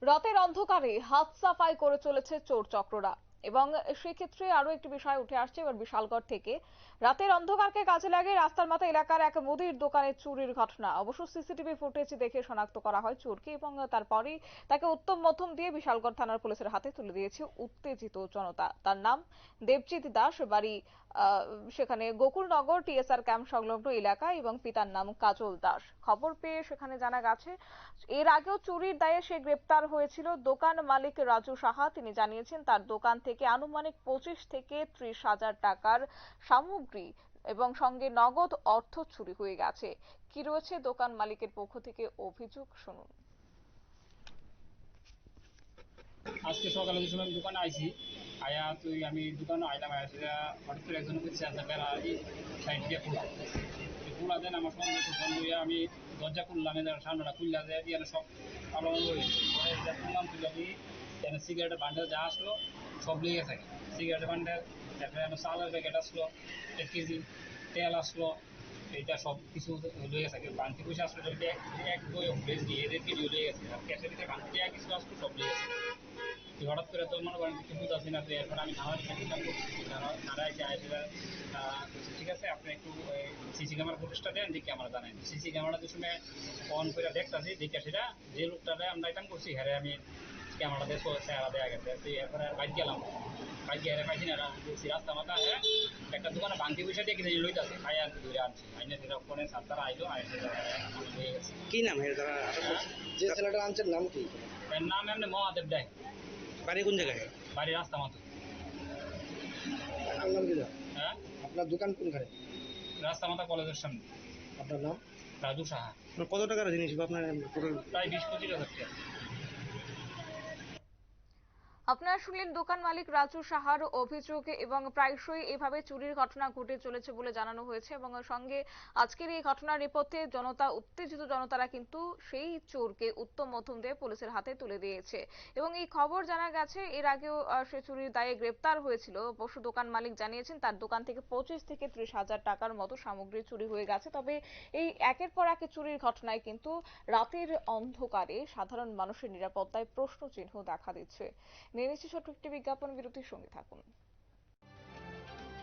রাতের অন্ধকারে হাত সাফাই করে চলেছে চোর চক্ররা। এবং সেক্ষেত্রে আরো একটি বিষয় উঠে আসছে এবার বিশালগড় থেকে। রাতের অন্ধকারকে কাজে লাগিয়ে রাস্তার মাথা এলাকার এক মুদির দোকানে চুরির ঘটনা। অবশ্য সিসিটিভি ফুটেজ দেখে শনাক্ত করা হয় চোরকে এবং তারপরেই তাকে উত্তম মধ্যম দিয়ে বিশালগড় থানার পুলিশের হাতে তুলে দিয়েছে উত্তেজিত জনতা। তার নাম দেবজিৎ দাস, বাড়ি সেখানে গোকুলনগর টিএসআর ক্যাম্প সংলগ্ন এলাকায় এবং পিতার নাম কাজল দাস। খবর পেয়ে সেখানে জানা গেছে এর আগেও চুরির দায়ে সে গ্রেপ্তার হয়েছিল। দোকান মালিক রাজু সাহা তিনি জানিয়েছেন তার দোকান থেকে আনুমানিক 25 থেকে 30,000 টাকার সামগ্রী এবং সঙ্গে নগদ অর্থ চুরি হয়ে গেছে। কি রয়েছে দোকান মালিকের পক্ষ থেকে অভিযোগ, শুনুন। আজকে সকালে যে সময় আমি দোকানে আইছি, আয়া তুই আমি দোকানে আইলাম, আয়া সেটা হঠাৎ করে একজন চেঁচা বেড়া সাইড দিয়ে খোলা দেন আমার সঙ্গে বন্ধু হইয়া আমি দরজা খুললাম, সামনেটা খুললা দেয় দিয়ে সব আলো হয়েছে। পরে খুললাম, তুলে আমি সিগারেটের বান্ডেল যা আসলো সব লেগে থাকে। সিগারেটের বান্ডেল, তারপরে চালের প্যাকেট আসলো 1 কেজি, তেল আসলো, এইটা সব কিছু লেগে থাকে। বান্তি পয়সা আসলো এক বই বেশি 1.5 কেজি লেগে গেছে। আর ক্যাশের ভিতরে বান্তি কিছু আসলো সব লেগে গেছে। হঠাৎ করে তো মনে করেন কিছু বুঝতে না, তো এরপর আমি ধারা চিন্তা করছি, ধারা এসে আসলে ঠিক আছে আপনি একটু সিসি ক্যামেরা ফুটেজটা দেন, দেখি আমরা জানাই। সিসি ক্যামেরা যে সময় অন করে দেখতেছি, দেখে সেটা যে লোকটারে আমরা আইটাম করছি হ্যাঁ আমি ক্যামেরা দিয়ে চেহারা দেওয়া গেছে। তো এরপরে বাইক গেলাম, বাইক গিয়ে পাইছি না, দেখছি রাস্তা মাথা হ্যাঁ একটা দোকানে বাংতি পয়সা দিয়ে কিনে লইতেছে, খাই আর ধরে আনছি আইনে সেটা ফোনে সাতটারা আইলো আর সেটা হয়ে গেছে। কি নাম যে ছেলেটা আনছেন, নাম কি? এর নাম এমনি মহাদেব দেয়। বাড়ি কোন জায়গায়? বাড়ি রাস্তা মতো। আপনার নাম কি? হ্যাঁ, আপনার দোকান কোনখানে? রাস্তা মাথা কলেজের সামনে। আপনার নাম? রাজু সাহা। কত টাকার জিনিস আপনার? প্রায় 20-25 হাজার টাকা। আপনারা শুনলেন দোকান মালিক রাজু সাহার অভিযোগ এবং প্রায়শই এভাবে চুরির ঘটনা ঘটে চলেছে বলে জানানো হয়েছে এবং সঙ্গে আজকের এই ঘটনার নেপথ্যে জনতা, উত্তেজিত জনতারা কিন্তু সেই চোরকে উত্তম মধ্যম দিয়ে পুলিশের হাতে তুলে দিয়েছে এবং এই খবর জানা গেছে এর আগেও সে চুরির দায়ে গ্রেপ্তার হয়েছিল। অবশ্য দোকান মালিক জানিয়েছেন তার দোকান থেকে 25 থেকে 30,000 টাকার মতো সামগ্রী চুরি হয়ে গেছে। তবে এই একের পর এক চুরির ঘটনায় কিন্তু রাতের অন্ধকারে সাধারণ মানুষের নিরাপত্তায় প্রশ্নচিহ্ন দেখা দিচ্ছে। নিয়ে নিচ্ছি ছোট্ট একটি বিজ্ঞাপন বিরতির, সঙ্গে থাকুন।